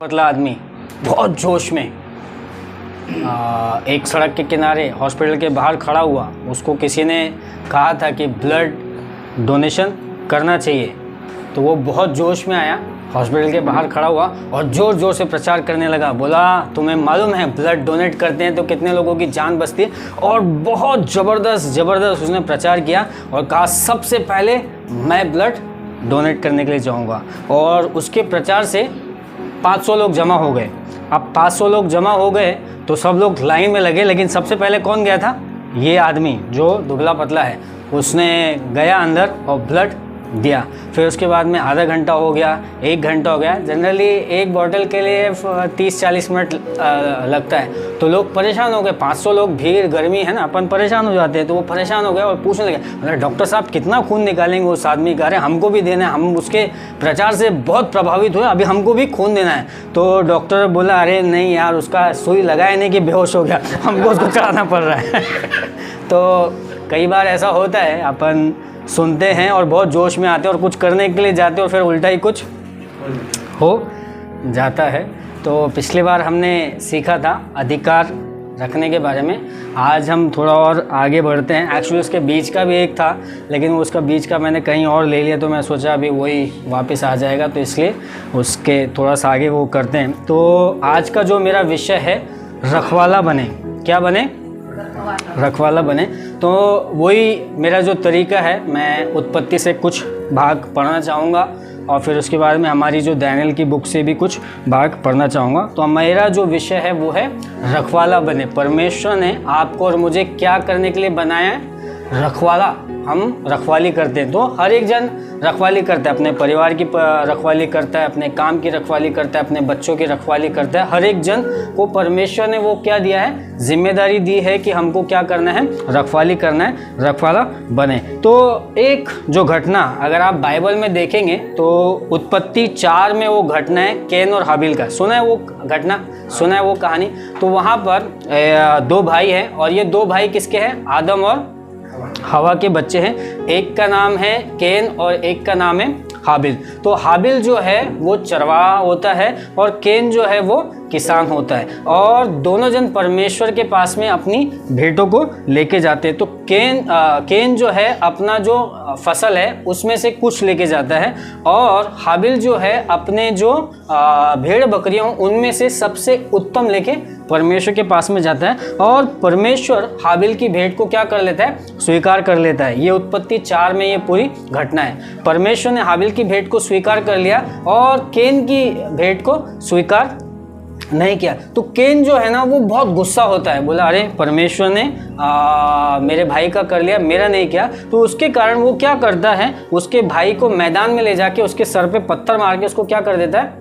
पतला आदमी बहुत जोश में एक सड़क के किनारे हॉस्पिटल के बाहर खड़ा हुआ। उसको किसी ने कहा था कि ब्लड डोनेशन करना चाहिए, तो वो बहुत जोश में आया, हॉस्पिटल के बाहर खड़ा हुआ और ज़ोर ज़ोर से प्रचार करने लगा। बोला, तुम्हें मालूम है ब्लड डोनेट करते हैं तो कितने लोगों की जान बचती है। और बहुत ज़बरदस्त उसने प्रचार किया और कहा सबसे पहले मैं ब्लड डोनेट करने के लिए जाऊँगा। और उसके प्रचार से 500 लोग जमा हो गए। अब 500 लोग जमा हो गए तो सब लोग लाइन में लगे, लेकिन सबसे पहले कौन गया था? ये आदमी जो दुबला पतला है, उसने गया अंदर और ब्लड दिया। फिर उसके बाद में आधा घंटा हो गया, 1 घंटा हो गया। जनरली एक बॉटल के लिए 30-40 मिनट लगता है, तो लोग परेशान हो गए। 500 लोग, भीड़, गर्मी है ना, अपन परेशान हो जाते हैं। तो वो परेशान हो गए और पूछने लगे, अरे डॉक्टर साहब कितना खून निकालेंगे उस आदमी का? अरे हमको भी देना है, हम उसके प्रचार से बहुत प्रभावित हुए, अभी हमको भी खून देना है। तो डॉक्टर बोला, अरे नहीं यार, उसका सुई लगाए नहीं कि बेहोश हो गया, हमको उसको चढ़ाना पड़ रहा है। तो कई बार ऐसा होता है, अपन सुनते हैं और बहुत जोश में आते हैं और कुछ करने के लिए जाते हैं और फिर उल्टा ही कुछ हो जाता है। तो पिछली बार हमने सीखा था अधिकार रखने के बारे में। आज हम थोड़ा और आगे बढ़ते हैं। एक्चुअली उसके बीच का भी एक था, लेकिन उसका बीच का मैंने कहीं और ले लिया, तो मैं सोचा अभी वही वापस आ जाएगा, तो इसलिए उसके थोड़ा सा आगे वो करते हैं। तो आज का जो मेरा विषय है, रखवाला बने। क्या बने? रखवाला बने। तो वही मेरा जो तरीका है, मैं उत्पत्ति से कुछ भाग पढ़ना चाहूँगा और फिर उसके बाद में हमारी जो डैनियल की बुक से भी कुछ भाग पढ़ना चाहूँगा। तो मेरा जो विषय है वो है रखवाला बने। परमेश्वर ने आपको और मुझे क्या करने के लिए बनाया है? रखवाला। हम रखवाली करते हैं, तो हर एक जन रखवाली करता है, अपने परिवार की रखवाली करता है, अपने काम की रखवाली करता है, अपने बच्चों की रखवाली करता है। हर एक जन को परमेश्वर ने वो क्या दिया है? जिम्मेदारी दी है कि हमको क्या करना है? रखवाली करना है, रखवाला बने। तो एक जो घटना अगर आप बाइबल में देखेंगे तो उत्पत्ति 4 में वो घटना है कैन और हाबिल का। सुना है वो घटना? सुना है वो कहानी? तो वहाँ पर 2 भाई हैं और ये 2 भाई किसके हैं? आदम और हवा के बच्चे हैं। एक का नाम है कैन और एक का नाम है हाबिल। तो हाबिल जो है वो चरवाहा होता है और कैन जो है वो किसान होता है, और दोनों जन परमेश्वर के पास में अपनी भेंटों को लेके जाते हैं। तो कैन जो है अपना जो फसल है उसमें से कुछ लेके जाता है, और हाबिल जो है अपने जो भेड़ बकरियों उनमें से सबसे उत्तम लेके परमेश्वर के पास में जाता है। और परमेश्वर हाबिल की भेंट को क्या कर लेता है? स्वीकार कर लेता है। ये उत्पत्ति 4 में ये पूरी घटना है। परमेश्वर ने हाबिल की भेंट को स्वीकार कर लिया और कैन की भेंट को स्वीकार नहीं किया। तो कैन जो है ना वो बहुत गुस्सा होता है, बोला अरे परमेश्वर ने मेरे भाई का कर लिया, मेरा नहीं किया। तो उसके कारण वो क्या करता है? उसके भाई को मैदान में ले जाके उसके सर पे पत्थर मार के उसको क्या कर देता है?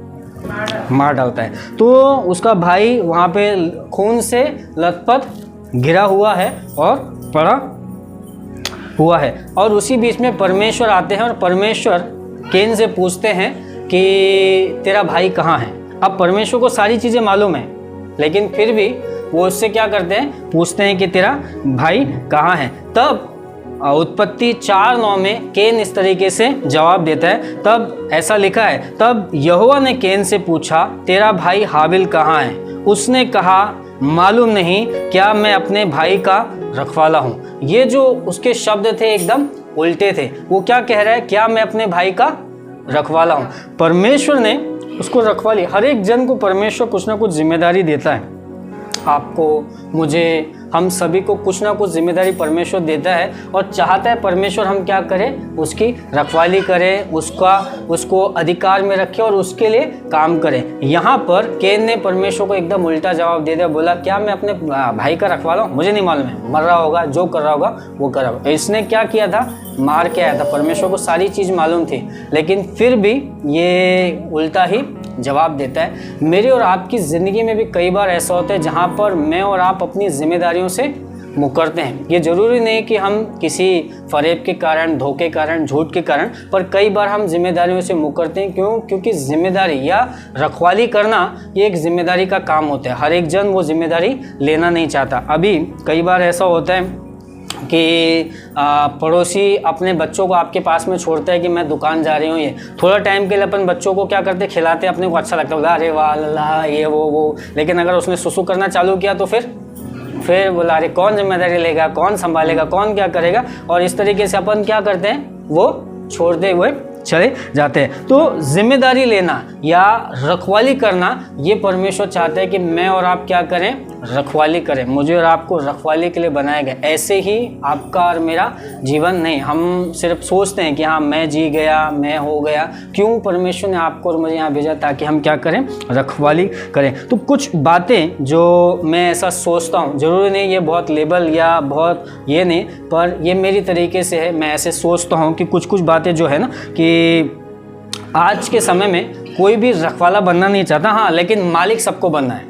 मार डालता है। तो उसका भाई वहाँ पे खून से लथपथ गिरा हुआ है और पड़ा हुआ है। और उसी बीच में परमेश्वर आते हैं और परमेश्वर कैन से पूछते हैं कि तेरा भाई कहाँ है? अब परमेश्वर को सारी चीज़ें मालूम है, लेकिन फिर भी वो उससे क्या करते हैं? पूछते हैं कि तेरा भाई कहाँ है। तब उत्पत्ति 4:9 में कैन इस तरीके से जवाब देता है। तब ऐसा लिखा है, तब यहोवा ने कैन से पूछा, तेरा भाई हाबिल कहाँ है? उसने कहा, मालूम नहीं, क्या मैं अपने भाई का रखवाला हूँ। ये जो उसके शब्द थे एकदम उल्टे थे। वो क्या कह रहा है? क्या मैं अपने भाई का रखवाला हूँ। परमेश्वर ने उसको रखवाली। हर एक जन को परमेश्वर कुछ ना कुछ जिम्मेदारी देता है। आपको, मुझे, हम सभी को कुछ ना कुछ जिम्मेदारी परमेश्वर देता है और चाहता है परमेश्वर हम क्या करें? उसकी रखवाली करें, उसको अधिकार में रखें और उसके लिए काम करें। यहाँ पर कैन ने परमेश्वर को एकदम उल्टा जवाब दे दिया। बोला, क्या मैं अपने भाई का रखवाला हूँ? मुझे नहीं मालूम है, मर रहा होगा, जो कर रहा होगा वो कर रहा होगा। इसने क्या किया था? मार के आया था। परमेश्वर को सारी चीज़ मालूम थी, लेकिन फिर भी ये उल्टा ही जवाब देता है। मेरी और आपकी ज़िंदगी में भी कई बार ऐसा होता है जहाँ पर मैं और आप अपनी जिम्मेदारियों से मुकरते हैं। ये ज़रूरी नहीं कि हम किसी फरेब के कारण, धोखे के कारण, झूठ के कारण, पर कई बार हम जिम्मेदारियों से मुकरते हैं। क्यों? क्योंकि जिम्मेदारी या रखवाली करना ये एक जिम्मेदारी का काम होता है। हर एक जन वो जिम्मेदारी लेना नहीं चाहता। अभी कई बार ऐसा होता है कि पड़ोसी अपने बच्चों को आपके पास में छोड़ता है कि मैं दुकान जा रही हूँ, ये थोड़ा टाइम के लिए अपन बच्चों को क्या करते, खिलाते, अपने को अच्छा लगता है, बोला अरे वाह अल्लाह ये वो, लेकिन अगर उसने सुसु करना चालू किया तो फिर बोला अरे कौन जिम्मेदारी लेगा, कौन संभालेगा, कौन क्या करेगा, और इस तरीके से अपन क्या करते हैं, वो छोड़ते हुए चले जाते हैं। तो जिम्मेदारी लेना या रखवाली करना, ये परमेश्वर चाहते हैं कि मैं और आप क्या करें, रखवाली करें। मुझे और आपको रखवाली के लिए बनाया गया। ऐसे ही आपका और मेरा जीवन नहीं, हम सिर्फ सोचते हैं कि हाँ मैं जी गया, मैं हो गया। क्यों परमेश्वर ने आपको और मुझे यहाँ भेजा, ताकि हम क्या करें, रखवाली करें। तो कुछ बातें जो मैं ऐसा सोचता हूँ, ज़रूरी नहीं ये बहुत लेबल या बहुत ये नहीं, पर ये मेरी तरीके से है, मैं ऐसे सोचता हूँ कि कुछ बातें जो है ना, कि आज के समय में कोई भी रखवाला बनना नहीं चाहता, हाँ लेकिन मालिक सबको बनना है,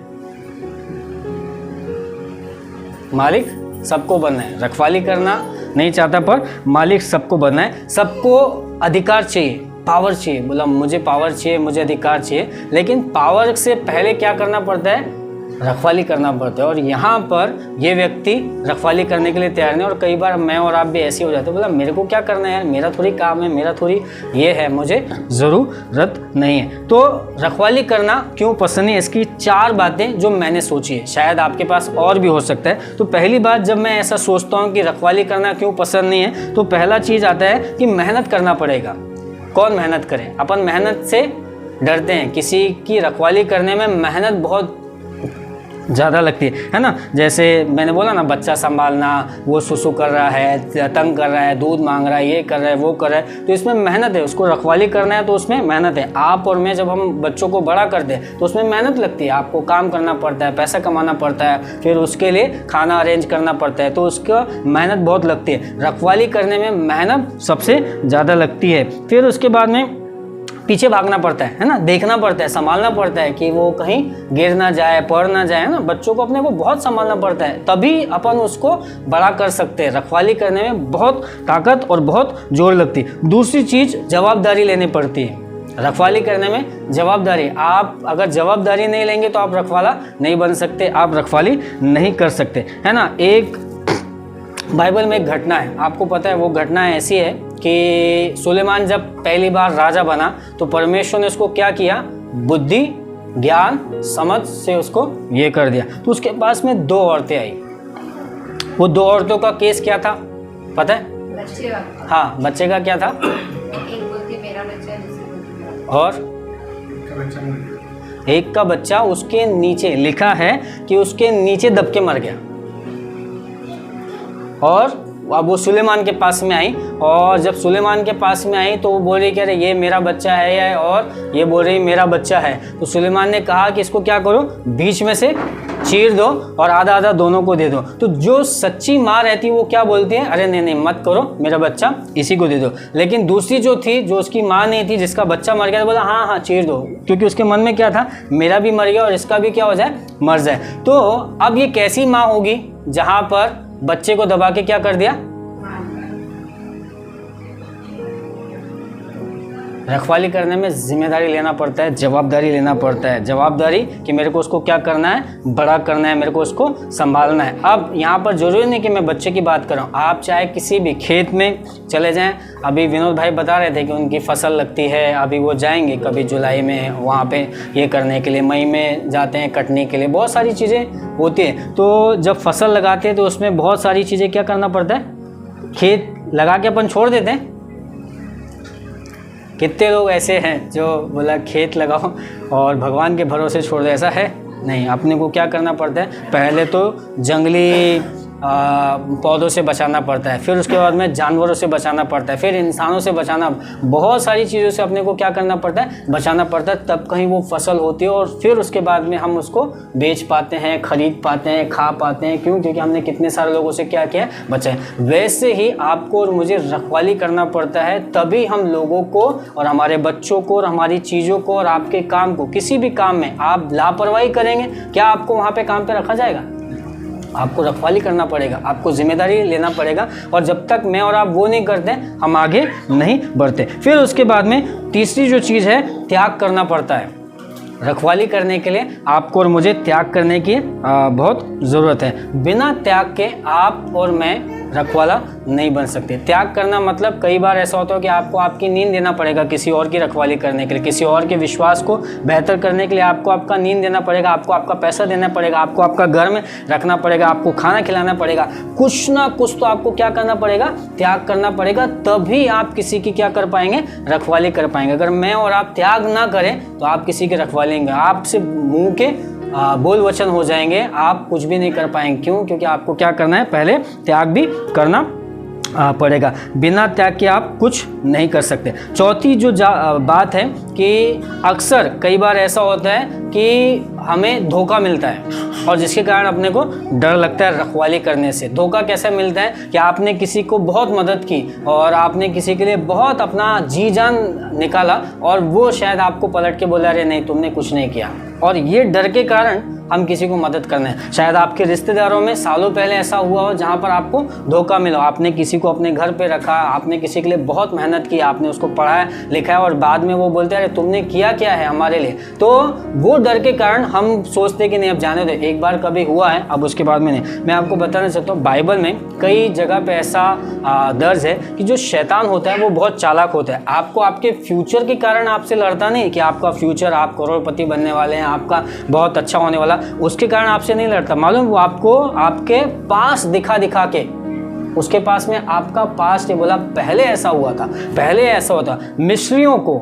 मालिक सबको बनना है। रखवाली करना नहीं चाहता पर मालिक सबको बनना है। सबको अधिकार चाहिए, पावर चाहिए, बोला मुझे पावर चाहिए, मुझे अधिकार चाहिए, लेकिन पावर से पहले क्या करना पड़ता है, रखवाली करना पड़ता है। और यहाँ पर ये व्यक्ति रखवाली करने के लिए तैयार नहीं, और कई बार मैं और आप भी ऐसे हो जाते हैं, बोला मेरे को क्या करना है यार, मेरा थोड़ी काम है, मेरा थोड़ी ये है, मुझे ज़रूरत नहीं है। तो रखवाली करना क्यों पसंद नहीं, इसकी 4 बातें जो मैंने सोची है, शायद आपके पास और भी हो सकता है। तो पहली बात, जब मैं ऐसा सोचता हूँ कि रखवाली करना क्यों पसंद नहीं है, तो पहला चीज़ आता है कि मेहनत करना पड़ेगा। कौन मेहनत करे, अपन मेहनत से डरते हैं। किसी की रखवाली करने में मेहनत बहुत ज़्यादा लगती है ना। जैसे मैंने बोला ना, बच्चा संभालना, वो सुसु कर रहा है, तंग कर रहा है, दूध मांग रहा है, ये कर रहा है, वो कर रहा है, तो इसमें मेहनत है। उसको रखवाली करना है तो उसमें मेहनत है। आप और मैं जब हम बच्चों को बड़ा करते हैं तो उसमें मेहनत लगती है, आपको काम करना पड़ता है, पैसा कमाना पड़ता है, फिर उसके लिए खाना अरेंज करना पड़ता है, तो उसका मेहनत बहुत लगती है। रखवाली करने में मेहनत सबसे ज़्यादा लगती है। फिर उसके बाद में पीछे भागना पड़ता है ना, देखना पड़ता है, संभालना पड़ता है कि वो कहीं गिर ना जाए, पड़ ना जाए, है ना। बच्चों को अपने को बहुत संभालना पड़ता है, तभी अपन उसको बड़ा कर सकते हैं। रखवाली करने में बहुत ताकत और बहुत जोर लगती है। दूसरी चीज़, जवाबदारी लेनी पड़ती है। रखवाली करने में जवाबदारी, आप अगर जवाबदारी नहीं लेंगे तो आप रखवाला नहीं बन सकते, आप रखवाली नहीं कर सकते, है ना। एक बाइबल में एक घटना है, आपको पता है वो घटना ऐसी है कि सुलेमान जब पहली बार राजा बना तो परमेश्वर ने उसको क्या किया, बुद्धि, ज्ञान, समझ से उसको ये कर दिया। तो उसके पास में 2 औरतें आई। वो 2 औरतों का केस क्या था पता है? बच्चे का। हाँ, बच्चे का क्या था? एक बोलती मेरा बच्चा है, और एक का बच्चा उसके नीचे, लिखा है कि उसके नीचे दब के मर गया। और अब वो सुलेमान के पास में आई, और जब सुलेमान के पास में आई तो वो बोल रही कि अरे ये मेरा बच्चा है, और ये बोल रही मेरा बच्चा है। तो सुलेमान ने कहा कि इसको क्या करो, बीच में से चीर दो और आधा आधा दोनों को दे दो। तो जो सच्ची माँ रहती वो क्या बोलती है, अरे नहीं मत करो, मेरा बच्चा इसी को दे दो। लेकिन दूसरी जो थी, जो उसकी माँ नहीं थी, जिसका बच्चा मर गया, तो बोला हाँ चीर दो, क्योंकि उसके मन में क्या था, मेरा भी मर गया और इसका भी क्या हो जाए, मर जाए। तो अब ये कैसी माँ होगी जहाँ पर बच्चे को दबा के क्या कर दिया, रखवाली करने में जिम्मेदारी लेना पड़ता है, जवाबदारी लेना पड़ता है। जवाबदारी कि मेरे को उसको क्या करना है, बड़ा करना है, मेरे को उसको संभालना है। अब यहाँ पर जरूरी नहीं कि मैं बच्चे की बात कर रहा हूँ, आप चाहे किसी भी खेत में चले जाएं। अभी विनोद भाई बता रहे थे कि उनकी फसल लगती है, अभी वो जाएंगे कभी जुलाई में वहाँ पे ये करने के लिए, मई में जाते हैं कटने के लिए, बहुत सारी चीज़ें होती हैं। तो जब फसल लगाते हैं तो उसमें बहुत सारी चीज़ें क्या करना पड़ता है, खेत लगा के अपन छोड़ देते हैं। कितने लोग ऐसे हैं जो बोला खेत लगाओ और भगवान के भरोसे छोड़ दो, ऐसा है नहीं। अपने को क्या करना पड़ता है, पहले तो जंगली पौधों से बचाना पड़ता है, फिर उसके बाद में जानवरों से बचाना पड़ता है, फिर इंसानों से बचाना, बहुत सारी चीज़ों से अपने को क्या करना पड़ता है, बचाना पड़ता है, तब कहीं वो फसल होती है और फिर उसके बाद में हम उसको बेच पाते हैं, खरीद पाते हैं, खा पाते हैं। क्यों? क्योंकि हमने कितने सारे लोगों से क्या किया, बचाए। वैसे ही आपको और मुझे रखवाली करना पड़ता है, तभी हम लोगों को और हमारे बच्चों को और हमारी चीज़ों को और आपके काम को, किसी भी काम में आप लापरवाही करेंगे, क्या आपको वहाँ पे काम पे रखा जाएगा? आपको रखवाली करना पड़ेगा, आपको जिम्मेदारी लेना पड़ेगा। और जब तक मैं और आप वो नहीं करते, हम आगे नहीं बढ़ते। फिर उसके बाद में तीसरी जो चीज़ है, त्याग करना पड़ता है। रखवाली करने के लिए आपको और मुझे त्याग करने की बहुत ज़रूरत है। बिना त्याग के आप और मैं रखवाला नहीं बन सकते। त्याग करना मतलब कई बार ऐसा होता है कि आपको आपकी नींद देना पड़ेगा किसी और की रखवाली करने के लिए, किसी और के विश्वास को बेहतर करने के लिए आपको आपका नींद देना पड़ेगा, आपको आपका पैसा देना पड़ेगा, आपको आपका घर में रखना पड़ेगा, आपको खाना खिलाना पड़ेगा, कुछ ना कुछ तो आपको क्या करना पड़ेगा, त्याग करना पड़ेगा। तभी आप किसी की क्या कर पाएंगे, रखवाली कर पाएंगे। अगर मैं और आप त्याग ना करें तो आप किसी की रखवाली नहीं, आपसे मुंह के बोल वचन हो जाएंगे, आप कुछ भी नहीं कर पाएंगे। क्यों? क्योंकि आपको क्या करना है, पहले त्याग भी करना पड़ेगा। बिना त्याग के आप कुछ नहीं कर सकते। चौथी जो बात है कि अक्सर कई बार ऐसा होता है कि हमें धोखा मिलता है और जिसके कारण अपने को डर लगता है रखवाली करने से। धोखा कैसे मिलता है कि आपने किसी को बहुत मदद की और आपने किसी के लिए बहुत अपना जी जान निकाला और वो शायद आपको पलट के बोला, अरे नहीं तुमने कुछ नहीं किया। और ये डर के कारण हम किसी को मदद करना है। शायद आपके रिश्तेदारों में सालों पहले ऐसा हुआ हो जहाँ पर आपको धोखा मिला, आपने किसी को अपने घर पे रखा, आपने किसी के लिए बहुत मेहनत की, आपने उसको पढ़ाया लिखाया और बाद में वो बोलते हैं अरे तुमने किया क्या है हमारे लिए। तो वो डर के कारण हम सोचते कि नहीं अब जाने दो। एक बार कभी हुआ है, अब उसके बाद में नहीं। मैं आपको बताना चाहता हूँ, बाइबल में कई जगह पे ऐसा दर्ज है कि जो शैतान होता है वो बहुत चालाक होता है। आपको आपके फ्यूचर के कारण आपसे लड़ता नहीं कि आपका फ्यूचर, आप करोड़पति बनने वाले हैं, आपका बहुत अच्छा होने वाला, उसके कारण आपसे नहीं लड़ता। मालूम, वो आपको आपके पास दिखा के, उसके पास में आपका पास्ट बोला पहले ऐसा हुआ था, पहले ऐसा होता। मिस्रियों को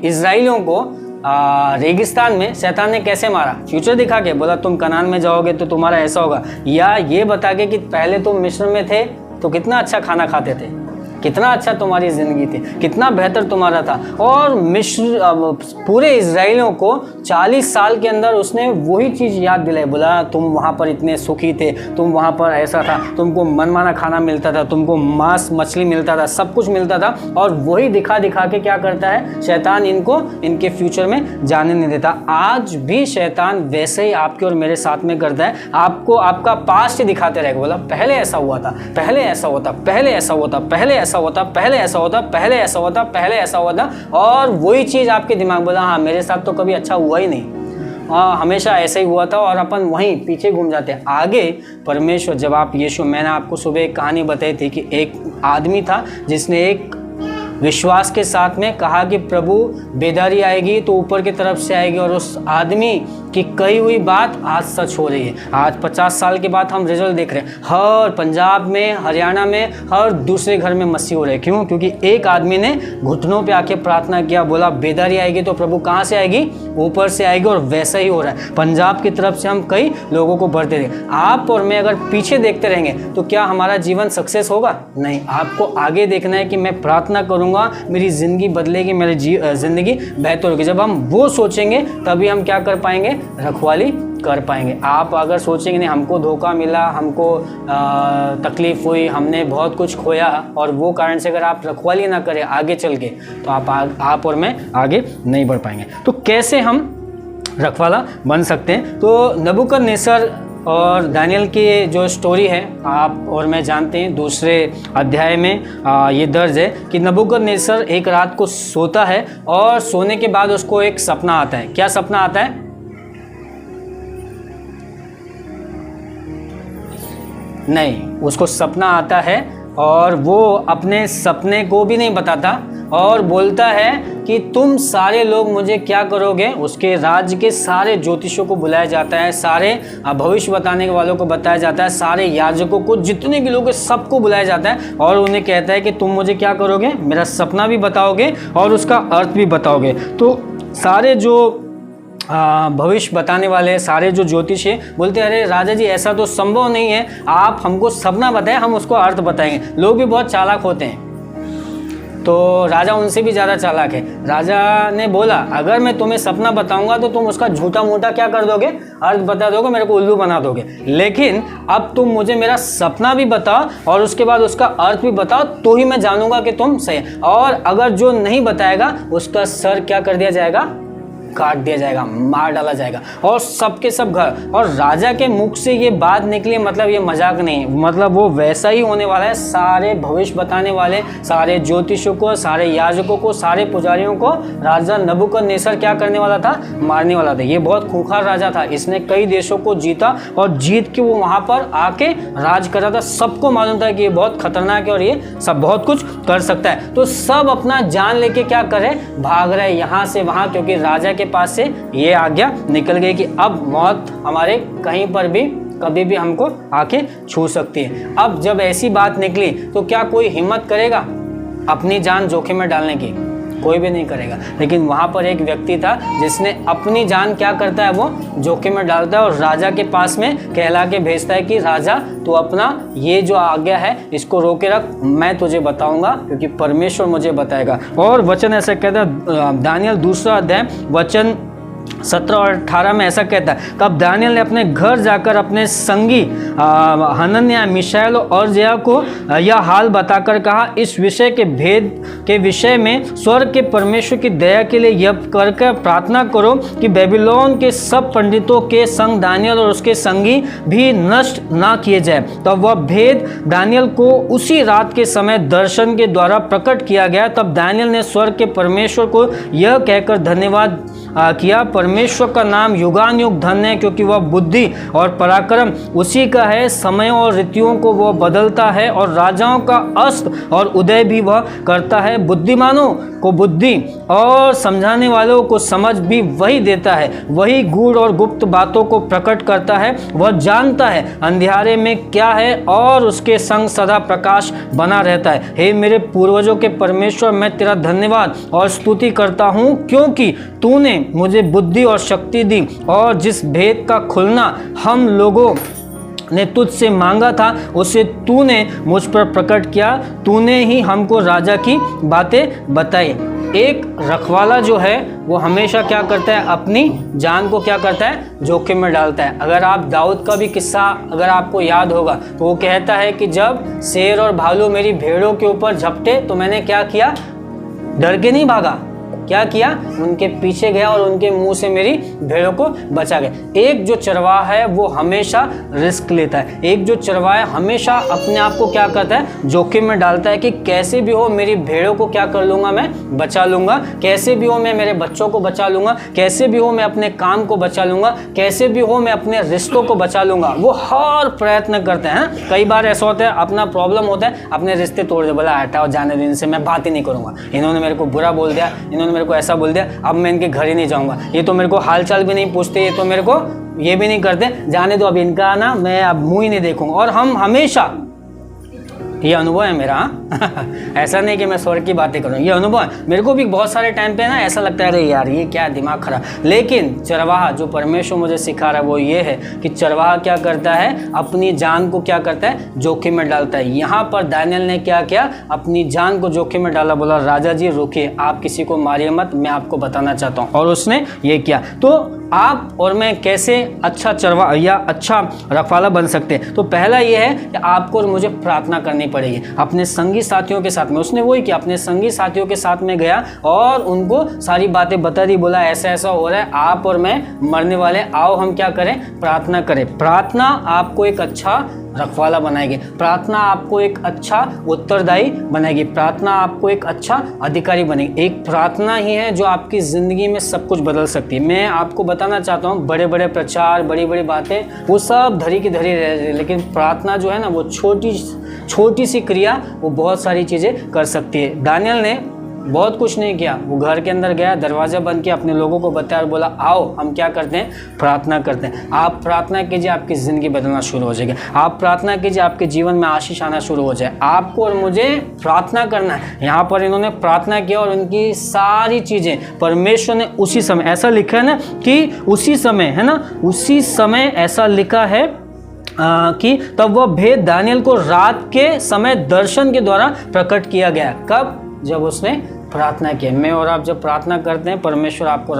इजराइलियों को रेगिस्तान में शैतान ने कैसे मारा? फ्यूचर दिखा के बोला तुम कनान में जाओगे तो तुम्हारा ऐसा होगा, या ये बता के कि पहले तुम मिस्र में थे तो कितना अच्छा खाना खाते थे, कितना अच्छा तुम्हारी ज़िंदगी थी, कितना बेहतर तुम्हारा था। और मिस्र पूरे इजराइलियों को 40 साल के अंदर उसने वही चीज़ याद दिलाई, बोला तुम वहाँ पर इतने सुखी थे, तुम वहाँ पर ऐसा था, तुमको मनमाना खाना मिलता था, तुमको मांस मछली मिलता था, सब कुछ मिलता था। और वही दिखा के क्या करता है शैतान, इनको इनके फ्यूचर में जाने नहीं देता। आज भी शैतान वैसे ही आपके और मेरे साथ में करता है, आपको आपका पास्ट दिखाते रहेगा। बोला पहले ऐसा हुआ था, पहले ऐसा होता, पहले ऐसा होता, पहले ऐसा होता, पहले ऐसा होता, पहले ऐसा होता, पहले ऐसा होता। और वही चीज़ आपके दिमाग बोला हाँ मेरे साथ तो कभी अच्छा हुआ ही नहीं, हमेशा ऐसा ही हुआ था, और अपन वहीं पीछे घूम जाते हैं। आगे परमेश्वर, जब आप यीशु, मैंने आपको सुबह एक कहानी बताई थी कि एक आदमी था जिसने एक विश्वास के साथ में कहा कि प्रभु बेदारी आएगी तो ऊपर की तरफ से आएगी, और उस आदमी की कही हुई बात आज सच हो रही है। आज 50 साल के बाद हम रिजल्ट देख रहे हैं, हर पंजाब में, हरियाणा में, हर दूसरे घर में मसीह हो रहे हैं। क्यों? क्योंकि एक आदमी ने घुटनों पे आके प्रार्थना किया, बोला बेदारी आएगी तो प्रभु कहाँ से आएगी? ऊपर से आएगी। और वैसा ही हो रहा है। पंजाब की तरफ से हम कई लोगों को बढ़ते रहे। आप और मैं अगर पीछे देखते रहेंगे तो क्या हमारा जीवन सक्सेस होगा? नहीं। आपको आगे देखना है कि मैं प्रार्थना करूंगा, मेरी ज़िंदगी बदलेगी, मेरी ज़िंदगी बेहतर होगी। जब हम वो सोचेंगे तभी हम क्या कर पाएंगे? रखवाली कर पाएंगे। आप अगर सोचेंगे नहीं हमको धोखा मिला, हमको तकलीफ़ हुई, हमने बहुत कुछ खोया, और वो कारण से अगर आप रखवाली ना करें आगे चल के, तो आप और मैं आगे नहीं बढ़ पाएंगे। तो कैसे हम रखवाला बन सकते हैं? तो नबूकदनेस्सर और दानियल की जो स्टोरी है आप और मैं जानते हैं, दूसरे अध्याय में ये दर्ज है कि नबूकदनेस्सर एक रात को सोता है और सोने के बाद उसको एक सपना आता है। क्या सपना आता है? नहीं, उसको सपना आता है और वो अपने सपने को भी नहीं बताता और बोलता है कि तुम सारे लोग मुझे क्या करोगे? उसके राज्य के सारे ज्योतिषों को बुलाया जाता है, सारे भविष्य बताने वालों को बताया जाता है, सारे याजकों को, जितने भी लोग हैं सबको बुलाया जाता है और उन्हें कहता है कि तुम मुझे क्या करोगे? मेरा सपना भी बताओगे और उसका अर्थ भी बताओगे। तो सारे जो भविष्य बताने वाले, सारे जो ज्योतिष है, बोलते हैं अरे राजा जी ऐसा तो संभव नहीं है, आप हमको सपना बताएं, हम उसको अर्थ बताएंगे। लोग भी बहुत चालाक होते हैं, तो राजा उनसे भी ज़्यादा चालाक है। राजा ने बोला अगर मैं तुम्हें सपना बताऊंगा तो तुम उसका झूठा मूठा क्या कर दोगे? अर्थ बता दोगे, मेरे को उल्लू बना दोगे। लेकिन अब तुम मुझे मेरा सपना भी बताओ और उसके बाद उसका अर्थ भी बताओ, तो ही मैं जानूंगा कि तुम सही। और अगर जो नहीं बताएगा उसका सर क्या कर दिया जाएगा? काट दिया जाएगा, मार डाला जाएगा और सबके सब घर। और राजा के मुख से ये बात निकली, मतलब ये मजाक नहीं, मतलब वो वैसा ही होने वाला है। सारे भविष्य बताने वाले, सारे ज्योतिषों को, सारे याजकों को, सारे पुजारियों को राजा नबूकदनेस्सर क्या करने वाला था, मारने वाला था। ये बहुत खूंखार राजा था, इसने कई देशों को जीता और जीत के वो वहाँ पर आके राज कर रहा था। सबको मालूम था कि ये बहुत खतरनाक है और ये सब बहुत कुछ कर सकता है। तो सब अपना जान लेके क्या करे, भाग रहे यहाँ से वहाँ, क्योंकि राजा के पास से ये आज्ञा निकल गई कि अब मौत हमारे कहीं पर भी कभी भी हमको आके छू सकती है। अब जब ऐसी बात निकली तो क्या कोई हिम्मत करेगा अपनी जान जोखिम में डालने की? कोई भी नहीं करेगा। लेकिन वहाँ पर एक व्यक्ति था जिसने अपनी जान क्या करता है, वो जोखिम में डालता है और राजा के पास में कहला के भेजता है कि राजा तू अपना ये जो आज्ञा है इसको रोके रख, मैं तुझे बताऊंगा क्योंकि परमेश्वर मुझे बताएगा। और वचन ऐसा कहता है, दानियल 2 अध्याय वचन 17 और 18 में ऐसा कहता है, तब दानियल ने अपने घर जाकर अपने संगी हनन्याह, मिशाएल और जया को यह हाल बताकर कहा, इस विषय के भेद के विषय में स्वर्ग के परमेश्वर की दया के लिए यह करके प्रार्थना करो कि बेबीलोन के सब पंडितों के संग दानियल और उसके संगी भी नष्ट ना किए जाए। तब वह भेद दानियल को उसी रात के समय दर्शन के द्वारा प्रकट किया गया। तब दानियल ने स्वर्ग के परमेश्वर को यह कहकर धन्यवाद किया, परमेश्वर का नाम युगान युग धन्य है, क्योंकि वह बुद्धि और पराक्रम उसी का है। समयों और ऋतुओं को वह बदलता है और राजाओं का अस्त और उदय भी वह करता है। बुद्धिमानों को बुद्धि और समझाने वालों को समझ भी वही देता है। वही गूढ़ और गुप्त बातों को प्रकट करता है। वह जानता है अंधियारे में क्या है और उसके संग सदा प्रकाश बना रहता है। हे मेरे पूर्वजों के परमेश्वर, मैं तेरा धन्यवाद और स्तुति करता हूँ, क्योंकि तूने मुझे बुद्धि और शक्ति दी और जिस भेद का खुलना हम लोगों ने तुझसे मांगा था उसे तूने मुझ पर प्रकट किया। तूने ही हमको राजा की बातें बताई। एक रखवाला जो है वो हमेशा क्या करता है, अपनी जान को क्या करता है, जोखिम में डालता है। अगर आप दाऊद का भी किस्सा अगर आपको याद होगा तो वो कहता है कि जब शेर और भालू मेरी भेड़ों के ऊपर झपटे तो मैंने क्या किया, डर के नहीं भागा, क्या किया, उनके पीछे गया और उनके मुंह से मेरी भेड़ों को बचा गया। एक जो चरवाहा है वो हमेशा रिस्क लेता है। एक जो चरवाहा हमेशा अपने आप को क्या करता है, जोखिम में डालता है कि कैसे भी हो मेरी भेड़ों को क्या कर लूँगा, मैं बचा लूँगा, कैसे भी हो मैं मेरे बच्चों को बचा लूँगा, कैसे भी हो मैं अपने काम को बचा लूँगा, कैसे भी हो मैं अपने रिश्तों को बचा लूँगा। वो हर प्रयत्न करते हैं। कई बार ऐसा होता है, अपना प्रॉब्लम होता है, अपने रिश्ते तोड़ दे, बोला हटाओ जाने दिन से मैं बात ही नहीं करूँगा, इन्होंने मेरे को बुरा बोल दिया, इन्होंने मेरे को ऐसा बोल दिया, अब मैं इनके घर ही नहीं जाऊंगा, ये तो मेरे को हालचाल भी नहीं पूछते, ये तो मेरे को ये भी नहीं करते, जाने दो अब इनका ना, मैं अब मुंह ही नहीं देखूंगा। और हम हमेशा, ये अनुभव है मेरा ऐसा नहीं कि मैं स्वर्ग की बातें करूँ, ये अनुभव है मेरे को भी। बहुत सारे टाइम पे ना ऐसा लगता है अरे यार ये क्या दिमाग खराब। लेकिन चरवाहा जो परमेश्वर मुझे सिखा रहा है वो ये है कि चरवाहा क्या करता है, अपनी जान को क्या करता है, जोखिम में डालता है। यहाँ पर दानियल ने क्या किया, अपनी जान को जोखिम में डाला। बोला राजा जी रुकिए, आप किसी को मारिए मत, मैं आपको बताना चाहता हूँ। और उसने ये किया। तो आप और मैं कैसे अच्छा चरवा या अच्छा रखवाला बन सकते हैं? तो पहला ये है कि आपको और मुझे प्रार्थना करनी पड़ेगी अपने संगी साथियों के साथ में। उसने वही किया, अपने संगी साथियों के साथ में गया और उनको सारी बातें बता दी। बोला ऐसा ऐसा हो रहा है, आप और मैं मरने वाले, आओ हम क्या करें, प्रार्थना करें। प्रार्थना आपको एक अच्छा रखवाला बनाएगी। प्रार्थना आपको एक अच्छा उत्तरदायी बनाएगी। प्रार्थना आपको एक अच्छा अधिकारी बनेगी। एक प्रार्थना ही है जो आपकी ज़िंदगी में सब कुछ बदल सकती है। मैं आपको बताना चाहता हूँ, बड़े बड़े प्रचार, बड़ी बड़ी बातें वो सब धरी की धरी रह जाए, लेकिन प्रार्थना जो है ना, वो छोटी सी क्रिया वो बहुत सारी चीज़ें कर सकती है। दानियल ने बहुत कुछ नहीं किया, वो घर के अंदर गया, दरवाज़ा बंद किया, अपने लोगों को बताया और बोला आओ हम क्या करते हैं, प्रार्थना करते हैं। आप प्रार्थना कीजिए, आपकी ज़िंदगी बदलना शुरू हो जाएगी। आप प्रार्थना कीजिए, आपके जीवन में आशीष आना शुरू हो जाए। आपको और मुझे प्रार्थना करना है। यहाँ पर इन्होंने प्रार्थना किया और उनकी सारी चीज़ें परमेश्वर ने उसी समय, ऐसा लिखा है ना कि उसी समय, है ना, उसी समय ऐसा लिखा है कि तब वह भेद दानियल को रात के समय दर्शन के द्वारा प्रकट किया गया। कब? जब उसने प्रार्थना किया। मैं और आप जब प्रार्थना करते हैं, परमेश्वर आपको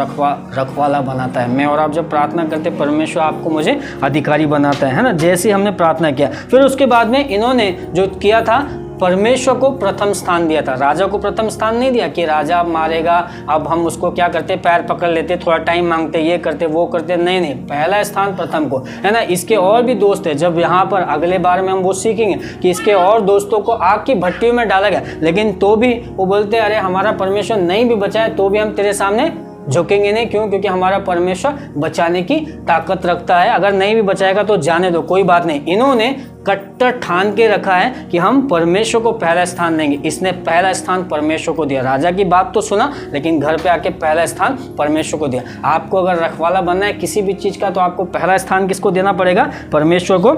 रखवाला बनाता है। मैं और आप जब प्रार्थना करते हैं, परमेश्वर आपको मुझे अधिकारी बनाता है ना, जैसे हमने प्रार्थना किया। फिर उसके बाद में इन्होंने जो किया था, परमेश्वर को प्रथम स्थान दिया था, राजा को प्रथम स्थान नहीं दिया कि राजा मारेगा अब हम उसको क्या करते, पैर पकड़ लेते, थोड़ा टाइम मांगते, ये करते वो करते, नहीं नहीं, पहला स्थान प्रथम को, है ना। इसके और भी दोस्त है, जब यहाँ पर अगले बार में हम वो सीखेंगे कि इसके और दोस्तों को आग की भट्टियों में डाला गया, लेकिन तो भी वो बोलते अरे हमारा परमेश्वर नहीं भी बचाए तो भी हम तेरे सामने झुकेंगे नहीं। क्यों? क्योंकि हमारा परमेश्वर बचाने की ताकत रखता है, अगर नहीं भी बचाएगा तो जाने दो, कोई बात नहीं। इन्होंने कट्टर ठान के रखा है कि हम परमेश्वर को पहला स्थान देंगे। इसने पहला स्थान परमेश्वर को दिया, राजा की बात तो सुना लेकिन घर पे आके पहला स्थान परमेश्वर को दिया। आपको अगर रखवाला बनना है किसी भी चीज़ का तो आपको पहला स्थान किसको देना पड़ेगा? परमेश्वर को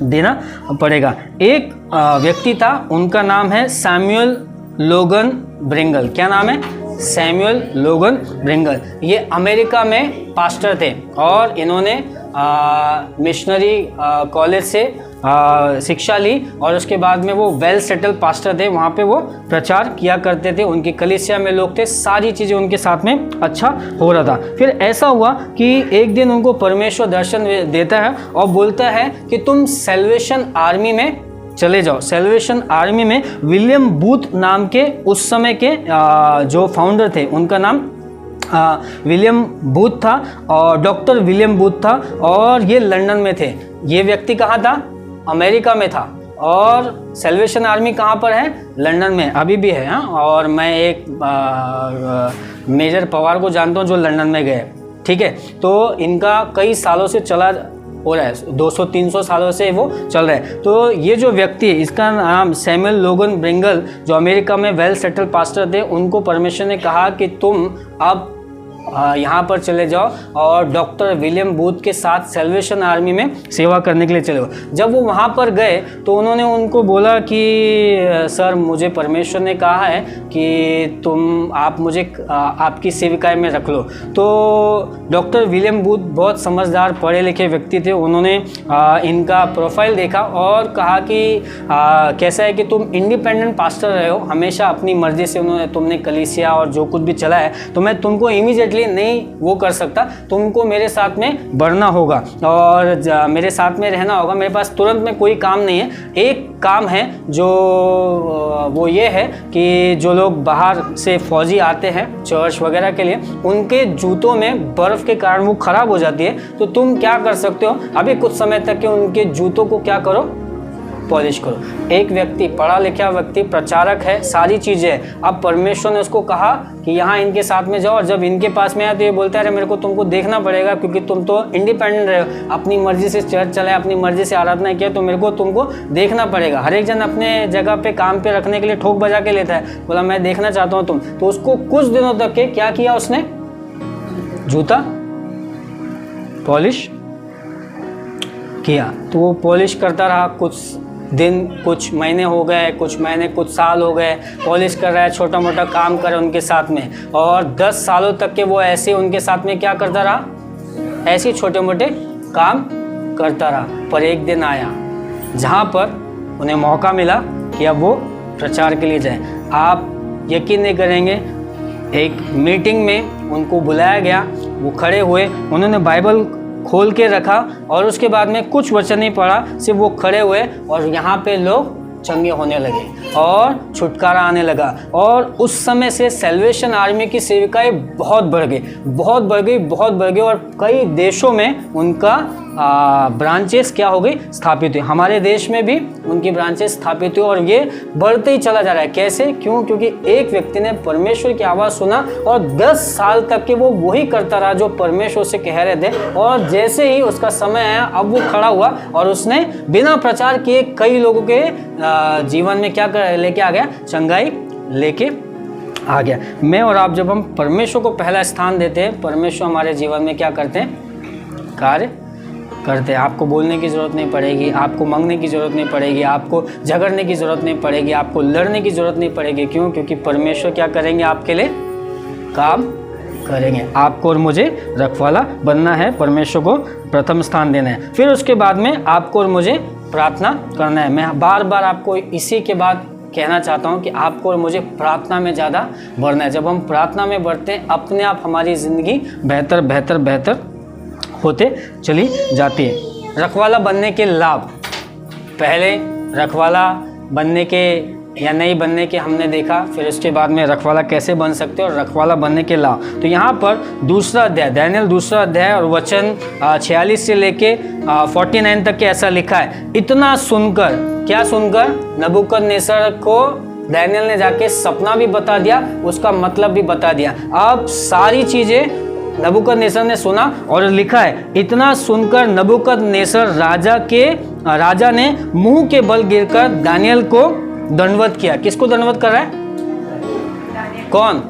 देना पड़ेगा। एक व्यक्ति था, उनका नाम है सैमुअल लोगन ब्रिंगल। क्या नाम है? सैमुअल लोगन ब्रिंगल। ये अमेरिका में पास्टर थे और इन्होंने मिशनरी कॉलेज से शिक्षा ली और उसके बाद में वो वेल सेटल पास्टर थे, वहाँ पे वो प्रचार किया करते थे, उनकी कलीसिया में लोग थे, सारी चीज़ें उनके साथ में अच्छा हो रहा था। फिर ऐसा हुआ कि एक दिन उनको परमेश्वर दर्शन देता है और बोलता है कि तुम सैल्वेशन आर्मी में चले जाओ। सैल्वेशन आर्मी में विलियम बूथ नाम के उस समय के जो फाउंडर थे, उनका नाम विलियम बूथ था और डॉक्टर विलियम बूथ था और ये लंदन में थे। ये व्यक्ति कहाँ था? अमेरिका में था। और सैल्वेशन आर्मी कहाँ पर है? लंदन में, अभी भी है। हाँ, और मैं एक मेजर पवार को जानता हूँ जो लंदन में गए, ठीक है। तो इनका कई सालों से चला हो रहा है, 200-300 सालों से वो चल रहा है। तो ये जो व्यक्ति है इसका नाम सैमुअल लोगन ब्रिंगल, जो अमेरिका में वेल सेटल पास्टर थे, उनको परमेश्वर ने कहा कि तुम अब यहाँ पर चले जाओ और डॉक्टर विलियम बूथ के साथ सैल्वेशन आर्मी में सेवा करने के लिए चले गए। जब वो वहाँ पर गए तो उन्होंने उनको बोला कि सर मुझे परमेश्वर ने कहा है कि आप मुझे आपकी सेविकाई में रख लो। तो डॉक्टर विलियम बूथ बहुत समझदार पढ़े लिखे व्यक्ति थे, उन्होंने इनका प्रोफाइल देखा और कहा कि कैसा है कि तुम इंडिपेंडेंट पास्टर रहे हो, हमेशा अपनी मर्जी से तुमने कलीसिया और जो कुछ भी चला है, तो मैं तुमको इमीडिएटली नहीं वो कर सकता, तुमको मेरे साथ में बढ़ना होगा और मेरे साथ में रहना होगा। मेरे पास तुरंत में कोई काम नहीं है, एक काम है जो वो ये है कि जो लोग बाहर से फौजी आते हैं चर्च वगैरह के लिए, उनके जूतों में बर्फ़ के कारण वो ख़राब हो जाती है, तो तुम क्या कर सकते हो, अभी कुछ समय तक के उनके जूतों को क्या करो, पॉलिश करो। एक व्यक्ति पढ़ा लिखा व्यक्ति, प्रचारक है, सारी चीज़ें है। अब परमेश्वर ने उसको कहा कि यहाँ इनके साथ में जाओ और जब इनके पास में आया तो ये बोलता है अरे मेरे को तुमको देखना पड़ेगा क्योंकि तुम तो इंडिपेंडेंट रहे हो, अपनी मर्जी से चर्च चलाए, अपनी मर्जी से आराधना किया, तो मेरे को तुमको देखना पड़ेगा। हर एक जन अपने जगह पे काम पे रखने के लिए ठोक बजा के लेता है, बोला मैं देखना चाहता हूँ तुम। तो उसको कुछ दिनों तक के क्या किया उसने, जूता पॉलिश किया। तो वो पॉलिश करता रहा, कुछ दिन, कुछ महीने हो गए, कुछ महीने कुछ साल हो गए, पॉलिश कर रहा है, छोटा मोटा काम कर रहा है उनके साथ में, और 10 सालों तक के वो ऐसे उनके साथ में क्या करता रहा, ऐसे छोटे मोटे काम करता रहा। पर एक दिन आया जहाँ पर उन्हें मौका मिला कि अब वो प्रचार के लिए जाए। आप यकीन नहीं करेंगे, एक मीटिंग में उनको बुलाया गया, वो खड़े हुए, उन्होंने बाइबल खोल के रखा और उसके बाद में कुछ वचन नहीं पढ़ा, सिर्फ वो खड़े हुए और यहाँ पे लोग चंगे होने लगे और छुटकारा आने लगा। और उस समय से सैल्वेशन आर्मी की सेविकाएं बहुत बढ़ गई और कई देशों में उनका ब्रांचेस क्या हो गई, स्थापित हुई। हमारे देश में भी उनकी ब्रांचेस स्थापित हुई और ये बढ़ते ही चला जा रहा है। कैसे? क्यों? क्योंकि एक व्यक्ति ने परमेश्वर की आवाज़ सुना और 10 साल तक के वो वही करता रहा जो परमेश्वर से कह रहे थे, और जैसे ही उसका समय आया अब वो खड़ा हुआ और उसने बिना प्रचार किए कई लोगों के जीवन में क्या लेके आ गया, चंगाई लेके आ गया। मैं और आप जब हम परमेश्वर को पहला स्थान देते हैं, परमेश्वर हमारे जीवन में क्या करते हैं, कार्य करते हैं। आपको बोलने की ज़रूरत नहीं पड़ेगी, आपको मांगने की ज़रूरत नहीं पड़ेगी, आपको झगड़ने की ज़रूरत नहीं पड़ेगी, आपको लड़ने की ज़रूरत नहीं पड़ेगी। क्यों? क्योंकि परमेश्वर क्या करेंगे, आपके लिए काम करेंगे। आपको और मुझे रखवाला बनना है, परमेश्वर को प्रथम स्थान देना है। फिर उसके बाद में आपको और मुझे प्रार्थना करना है। मैं बार बार आपको इसी के बाद कहना चाहता हूँ कि आपको और मुझे प्रार्थना में ज़्यादा बढ़ना है। जब हम प्रार्थना में बढ़ते हैं, अपने आप हमारी ज़िंदगी बेहतर होते चली जाती है। रखवाला बनने के लाभ, पहले रखवाला बनने के या नहीं बनने के हमने देखा, फिर उसके बाद में रखवाला कैसे बन सकते हैं और रखवाला बनने के लाभ। तो यहाँ पर दूसरा अध्याय, दानियल दूसरा अध्याय और वचन 46 से लेके 49 तक के ऐसा लिखा है, इतना सुनकर, क्या सुनकर, नबूकदनेस्सर को दानियल ने जाके सपना भी बता दिया, उसका मतलब भी बता दिया। अब सारी चीजें नबूकदनेस्सर ने सुना और लिखा है, इतना सुनकर नबूकदनेस्सर राजा ने मुंह के बल गिरकर दानियल को दंडवत किया। किसको दंडवत कर रहा है? कौन?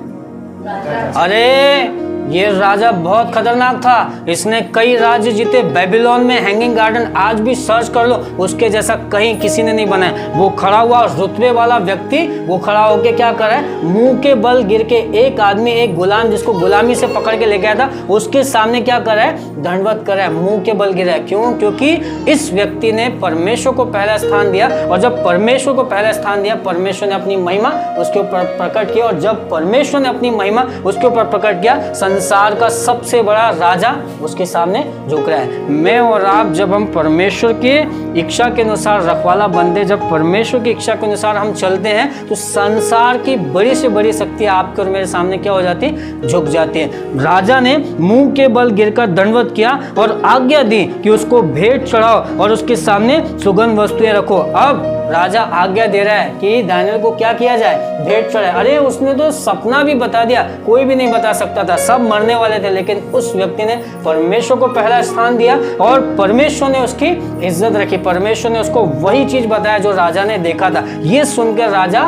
अरे ये राजा बहुत खतरनाक था, इसने कई राज्य जीते, बेबीलोन में हैंगिंग गार्डन आज भी सर्च कर लो, उसके जैसा कहीं किसी ने नहीं बनाया। वो खड़ा हुआ रुतबे वाला व्यक्ति, वो खड़ा होके क्या कर रहा है, मुंह के बल गिर के एक आदमी, एक गुलाम जिसको गुलामी से पकड़ के लेके आया था, उसके सामने क्या कर रहा है, दंडवत कर रहा है, मुंह के बल गिर रहा है। क्यों? क्योंकि इस व्यक्ति ने परमेश्वर को पहला स्थान दिया, और जब परमेश्वर को पहला स्थान दिया, परमेश्वर ने अपनी महिमा उसके ऊपर प्रकट किया, और जब परमेश्वर ने अपनी महिमा उसके ऊपर प्रकट किया, संसार का सबसे बड़ा राजा उसके सामने झुक रहा है। मैं और आप जब हम परमेश्वर की इच्छा के अनुसार रखवाला बनते, जब परमेश्वर की इच्छा के अनुसार हम चलते हैं, तो संसार की बड़ी से बड़ी शक्ति आपके और मेरे सामने क्या हो जाती है, झुक जाती है। राजा ने मुंह के बल गिरकर दंडवत किया और आज्ञा दी कि उसको भेंट चढ़ाओ और उसके सामने सुगंध वस्तुएं रखो। अब राजा आज्ञा दे रहा है कि दानियल को क्या किया जाए, भेंट चढ़ाए। अरे उसने तो सपना भी बता दिया, कोई भी नहीं बता सकता था, सब मरने वाले थे, लेकिन उस व्यक्ति ने परमेश्वर को पहला स्थान दिया और परमेश्वर ने उसकी इज्जत रखी, परमेश्वर ने उसको वही चीज बताया जो राजा ने देखा था। ये सुनकर राजा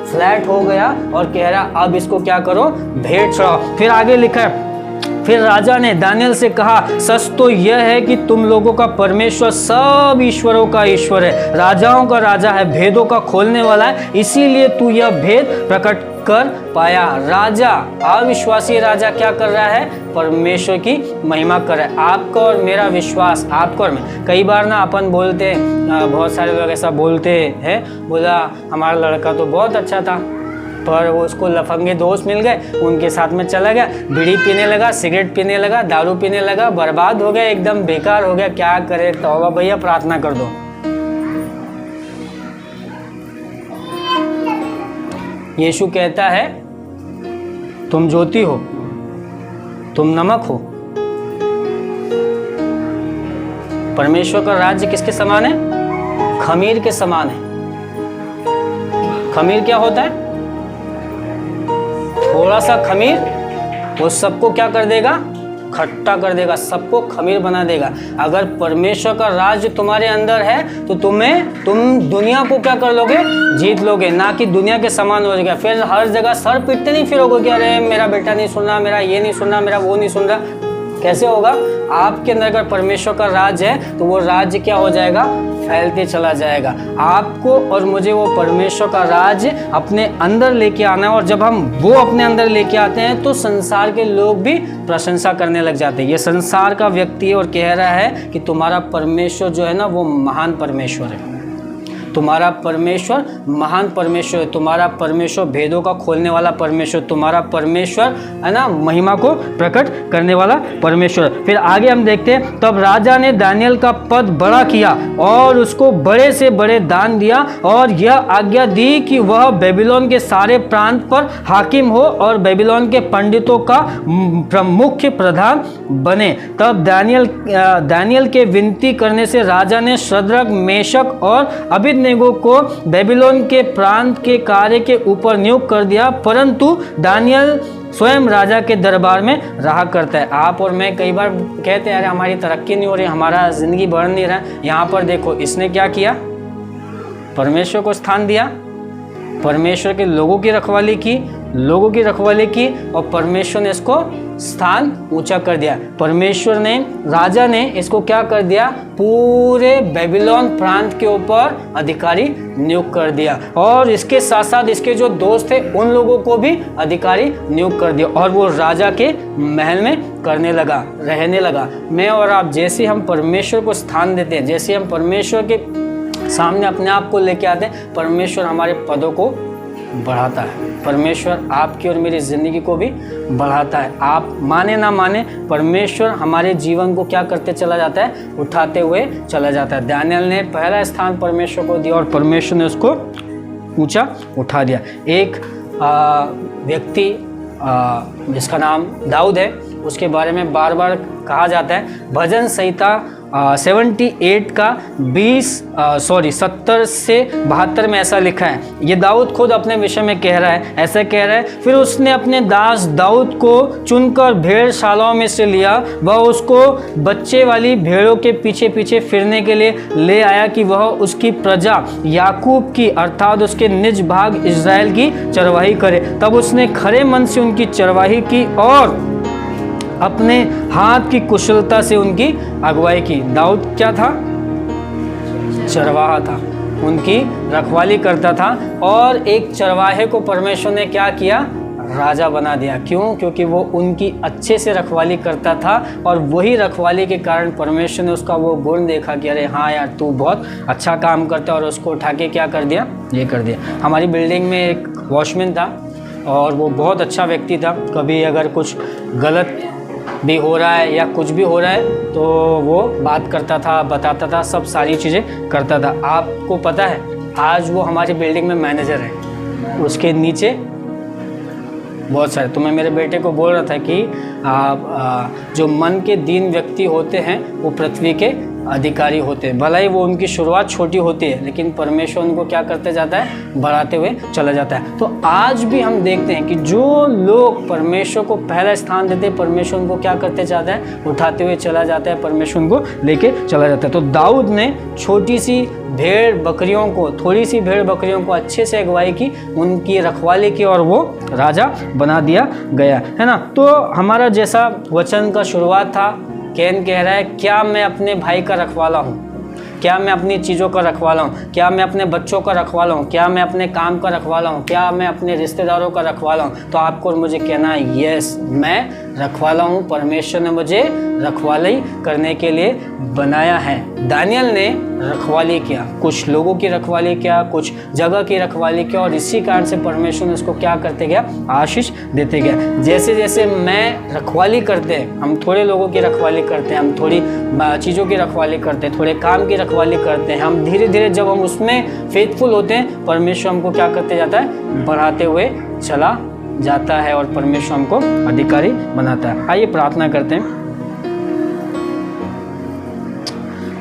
फ्लैट हो गया और कह रहा, अब इसको क्या करो, भेंट चढ़ाओ। फिर आगे लिखा है, फिर राजा ने दानियल से कहा, सच तो यह है कि तुम लोगों का परमेश्वर सब ईश्वरों का ईश्वर है, राजाओं का राजा है, भेदों का खोलने वाला है, इसीलिए तू यह भेद प्रकट कर पाया। राजा, अविश्वासी राजा क्या कर रहा है, परमेश्वर की महिमा कर रहा है। आपका और मेरा विश्वास, आपका और मैं, कई बार ना अपन बोलते हैं, बहुत सारे लोग ऐसा बोलते हैं, बोला हमारा लड़का तो बहुत अच्छा था, पर वो उसको लफंगे दोस्त मिल गए, उनके साथ में चला गया, बीड़ी पीने लगा, सिगरेट पीने लगा, दारू पीने लगा, बर्बाद हो गया, एकदम बेकार हो गया। क्या करे, तौबा भैया, प्रार्थना कर दो। यीशु कहता है, तुम ज्योति हो, तुम नमक हो। परमेश्वर का राज्य किसके समान है, खमीर के समान है। खमीर क्या होता है, थोड़ा सा खमीर वो सबको क्या कर देगा, खट्टा कर देगा, सबको खमीर बना देगा। अगर परमेश्वर का राज तुम्हारे अंदर है तो तुम दुनिया को क्या कर लोगे, जीत लोगे, ना कि दुनिया के समान हो जाएगा। फिर हर जगह सर पीटते नहीं फिरोगे कि अरे मेरा बेटा नहीं सुन रहा, मेरा ये नहीं सुन रहा, मेरा वो नहीं सुन रहा। कैसे होगा, आपके अंदर अगर परमेश्वर का राज है तो वो राज्य क्या हो जाएगा, फैलते चला जाएगा। आपको और मुझे वो परमेश्वर का राज अपने अंदर लेके आना है, और जब हम वो अपने अंदर लेके आते हैं तो संसार के लोग भी प्रशंसा करने लग जाते हैं। ये संसार का व्यक्ति है और कह रहा है कि तुम्हारा परमेश्वर जो है ना, वो महान परमेश्वर है, तुम्हारा परमेश्वर महान परमेश्वर है, तुम्हारा परमेश्वर भेदों का खोलने वाला परमेश्वर, तुम्हारा परमेश्वर है ना, महिमा को प्रकट करने वाला परमेश्वर। फिर आगे हम देखते हैं, तब राजा ने दानियल का पद बड़ा किया और उसको बड़े से बड़े दान दिया, और यह आज्ञा दी कि वह बेबीलोन के सारे प्रांत पर हाकिम हो और बेबीलोन के पंडितों का मुख्य प्रधान बने। तब दानियल के विनती करने से राजा ने शद्रक, मेशक और अबेदनगो को बेबीलोन के प्रांत के कार्य के ऊपर नियुक्त कर दिया, परंतु दानियल स्वयं राजा के दरबार में रहा करता है। आप और मैं कई बार कहते हैं, अरे हमारी तरक्की नहीं हो रही, हमारा जिंदगी बढ़ नहीं रहा। यहाँ पर देखो, इसने क्या किया, परमेश्वर को स्थान दिया, परमेश्वर के लोगों की रखवाली की, और परमेश्वर ने इसको स्थान ऊंचा कर दिया। परमेश्वर ने, राजा ने इसको क्या कर दिया, पूरे बेबीलोन प्रांत के ऊपर अधिकारी नियुक्त कर दिया, और इसके साथ साथ इसके जो दोस्त थे उन लोगों को भी अधिकारी नियुक्त कर दिया, और वो राजा के महल में रहने लगा। मैं और आप जैसे हम परमेश्वर को स्थान देते हैं, जैसे हम परमेश्वर के सामने अपने आप को लेके आते हैं, परमेश्वर हमारे पदों को बढ़ाता है। परमेश्वर आपकी और मेरी ज़िंदगी को भी बढ़ाता है। आप माने ना माने, परमेश्वर हमारे जीवन को क्या करते चला जाता है, उठाते हुए चला जाता है। दानियल ने पहला स्थान परमेश्वर को दिया और परमेश्वर ने उसको ऊंचा उठा दिया। एक व्यक्ति जिसका नाम दाऊद है, उसके बारे में बार बार कहा जाता है। भजन संहिता 78 का 70 से 72 में ऐसा लिखा है। ये दाऊद खुद अपने विषय में कह रहा है, ऐसा कह रहा है, फिर उसने अपने दास दाऊद को चुनकर भेड़शालाओं में से लिया, वह उसको बच्चे वाली भेड़ों के पीछे पीछे फिरने के लिए ले आया कि वह उसकी प्रजा याकूब की अर्थात उसके निज भाग इज़राइल की चरवाही करे। तब उसने खरे मन से उनकी चरवाही की और अपने हाथ की कुशलता से उनकी अगुवाई की। दाऊद क्या था? चरवाहा था, उनकी रखवाली करता था। और एक चरवाहे को परमेश्वर ने क्या किया? राजा बना दिया। क्यों? क्योंकि वो उनकी अच्छे से रखवाली करता था और वही रखवाली के कारण परमेश्वर ने उसका वो गुण देखा कि अरे हाँ यार, तू बहुत अच्छा काम करता है, और उसको उठा के क्या कर दिया? ये कर दिया। हमारी बिल्डिंग में एक वॉचमैन था और वो बहुत अच्छा व्यक्ति था। कभी अगर कुछ गलत भी हो रहा है या कुछ भी हो रहा है तो वो बात करता था, बताता था, सब सारी चीज़ें करता था। आपको पता है, आज वो हमारी बिल्डिंग में मैनेजर है, उसके नीचे बहुत सारे। तो मैं मेरे बेटे को बोल रहा था कि जो मन के दीन व्यक्ति होते हैं वो पृथ्वी के अधिकारी होते हैं। भला ही वो उनकी शुरुआत छोटी होती है, लेकिन परमेश्वर उनको क्या करते जाता है? बढ़ाते हुए चला जाता है। तो आज भी हम देखते हैं कि जो लोग परमेश्वर को पहला स्थान देते हैं, परमेश्वर उनको क्या करते जाता है? उठाते हुए चला जाता है, परमेश्वर उनको लेके चला जाता है। तो दाऊद ने छोटी सी भेड़ बकरियों को, थोड़ी सी भेड़ बकरियों को अच्छे से अगुवाई की, उनकी रखवाली की और वो राजा बना दिया गया, है ना। तो हमारा जैसा वचन का शुरुआत था, कैन कह रहा है, क्या मैं अपने भाई का रखवाला हूँ? क्या मैं अपनी चीज़ों का रखवाला हूँ? क्या मैं अपने बच्चों का रखवाला हूँ? क्या मैं अपने काम का रखवाला हूँ? क्या मैं अपने रिश्तेदारों का रखवाला हूँ? तो आपको और मुझे कहना है, यस, मैं रखवाला हूँ। परमेश्वर ने मुझे रखवाली करने के लिए बनाया है। दानियल ने रखवाली किया, कुछ लोगों की रखवाली किया, कुछ जगह की रखवाली किया, और इसी कारण से परमेश्वर ने उसको क्या करते गया? आशीष देते गया। जैसे जैसे मैं रखवाली करते हैं, हम थोड़े लोगों की रखवाली करते हैं, हम थोड़ी चीज़ों की रखवाली करते हैं, थोड़े काम की रखवाली करते हैं, हम धीरे धीरे जब हम उसमें फेथफुल होते हैं, परमेश्वर हमको क्या करते जाता है? बढ़ाते हुए चला जाता है और परमेश्वर हमको अधिकारी बनाता है। आइए प्रार्थना करते हैं।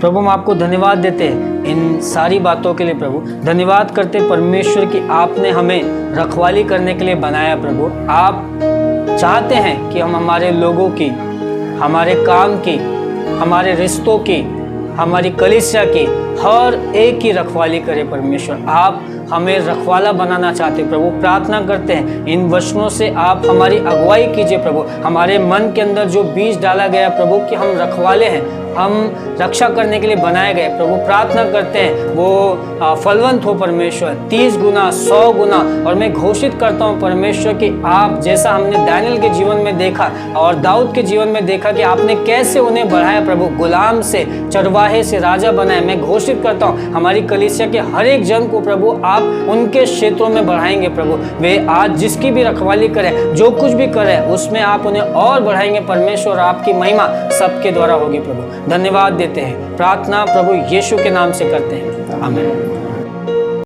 प्रभु, हम आपको धन्यवाद देते हैं इन सारी बातों के लिए। प्रभु, धन्यवाद करते परमेश्वर कि आपने हमें रखवाली करने के लिए बनाया। प्रभु, आप चाहते हैं कि हम हमारे लोगों की, हमारे काम की, हमारे रिश्तों की, हमारी कलीसिया की हर एक की रखवाली करें। परमेश्वर, आप हमें रखवाला बनाना चाहते हैं। प्रभु, प्रार्थना करते हैं इन वचनों से आप हमारी अगुवाई कीजिए। प्रभु, हमारे मन के अंदर जो बीज डाला गया प्रभु कि हम रखवाले हैं, हम रक्षा करने के लिए बनाए गए, प्रभु प्रार्थना करते हैं वो फलवंत हो परमेश्वर, 30 गुना 100 गुना। और मैं घोषित करता हूँ परमेश्वर कि आप जैसा हमने दानियल के जीवन में देखा और दाऊद के जीवन में देखा कि आपने कैसे उन्हें बढ़ाया प्रभु, गुलाम से चरवाहे से राजा बनाए। मैं घोषित करता हूँ हमारी कलीसिया के हर एक जन को प्रभु आप उनके क्षेत्रों में बढ़ाएंगे। प्रभु, वे आज जिसकी भी रखवाली करें, जो कुछ भी करें, उसमें आप उन्हें और बढ़ाएंगे परमेश्वर। आपकी महिमा सबके द्वारा होगी। प्रभु, धन्यवाद देते हैं। प्रार्थना प्रभु यीशु के नाम से करते हैं, आमीन।